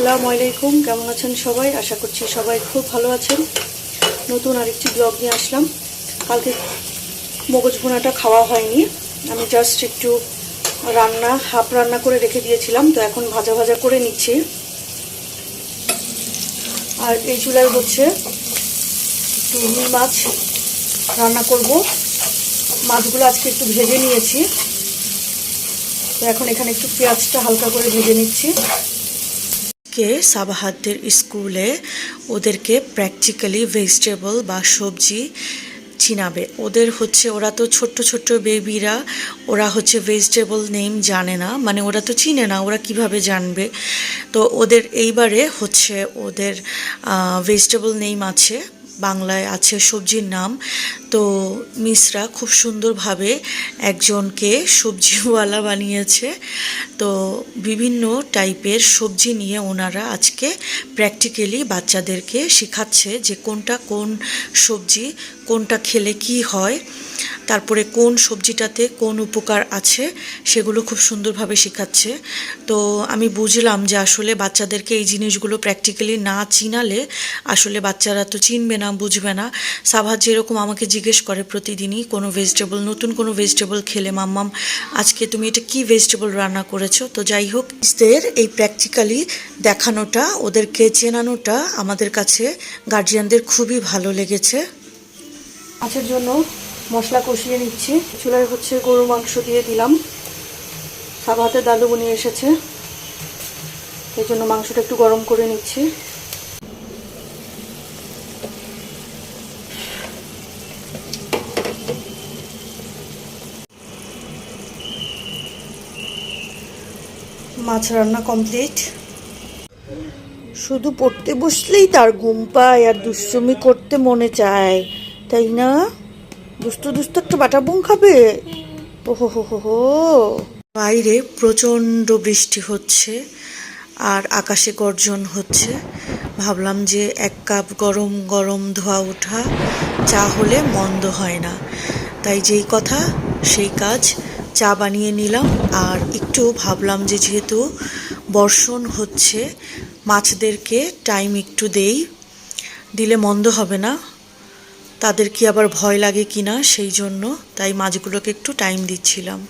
আসসালামু আলাইকুম, কেমন আছেন সবাই? আশা করছি সবাই খুব ভালো আছেন। নতুন আরেকটি ব্লগ নিয়ে আসলাম। কালকে মগজ ভুনাটা খাওয়া হয়নি, আমি জাস্ট একটু হাফ রান্না করে রেখে দিয়েছিলাম, তো এখন ভাজা ভাজা করে নিচ্ছি। আর এই চুলায় হচ্ছে একটু রুই মাছ রান্না করব। মাছগুলো আজকে একটু ভেজে নিয়েছি, তো এখন এখানে একটু পেঁয়াজটা হালকা করে ভেজে নিচ্ছি। সাবাহাতদের স্কুলে ওদেরকে প্র্যাকটিক্যালি ভেজিটেবল বা সবজি চিনাবে। ওরা তো ছোট্ট ছোট্ট বেবিরা, ওরা হচ্ছে ভেজিটেবল নেম জানে না, মানে ওরা তো চিনে না, ওরা কিভাবে জানবে? তো ওদের এইবারে হচ্ছে ওদের ভেজিটেবল নেম আছে, বাংলায় আছে সবজির নাম। তো মিসরা খুব সুন্দরভাবে একজনকে সবজিওয়ালা বানিয়েছে। তো বিভিন্ন টাইপের সবজি নিয়ে ওনারা আজকে প্র্যাকটিক্যালি বাচ্চাদেরকে শেখাচ্ছে যে কোনটা কোন সবজি, কোনটা খেলে কি হয়, তারপরে কোন সবজিটাতে কোন উপকার আছে, সেগুলো খুব সুন্দরভাবে শেখাচ্ছে। তো আমি বুঝলাম যে আসলে বাচ্চাদেরকে এই জিনিসগুলো প্র্যাকটিক্যালি না চিনালে আসলে বাচ্চারা তো চিনবে না, বুঝবে না। সাবাহাত যেরকম আমাকে জিজ্ঞেস করে প্রতিদিনই নতুন কোনো ভেজিটেবল খেলে, মাম্মাম আজকে তুমি এটা কি ভেজিটেবল রান্না করেছো। তো যাই হোক, এই প্র্যাকটিক্যালি দেখানোটা, ওদেরকে চেনানোটা আমাদের কাছে গার্জিয়ানদের খুবই ভালো লেগেছে। মাছের জন্য মশলা কষিয়ে নিচ্ছি। চুলায় হচ্ছে গরুর মাংস দিয়ে দিলাম। সাবাহাতের দাদু নিয়ে এসেছে, এই জন্য মাংসটা একটু গরম করে নিচ্ছি। মাছ রান্না কমপ্লিট। শুধু পড়তে বসলেই তার ঘুম পায় আর দুষ্টুমি করতে মনে চায়, তাই না? দুষ্টু একটা বাটা বোম খাবে। ওহো হো হো হো। বাইরে প্রচণ্ড বৃষ্টি হচ্ছে আর আকাশে গর্জন হচ্ছে। ভাবলাম যে এক কাপ গরম গরম ধোয়া ওঠা চা হলে মন্দ হয় না, তাই যেই কথা সেই কাজ, চা বানিয়ে নিলাম। আর একটু ভাবলাম যে যেহেতু বর্ষণ হচ্ছে, মাছদেরকে টাইম একটু দিলে মন্দ হবে না, তাদের কি আবার ভয় লাগে কি না, সেই জন্য তাই মাছগুলোকে একটু টাইম দিচ্ছিলাম।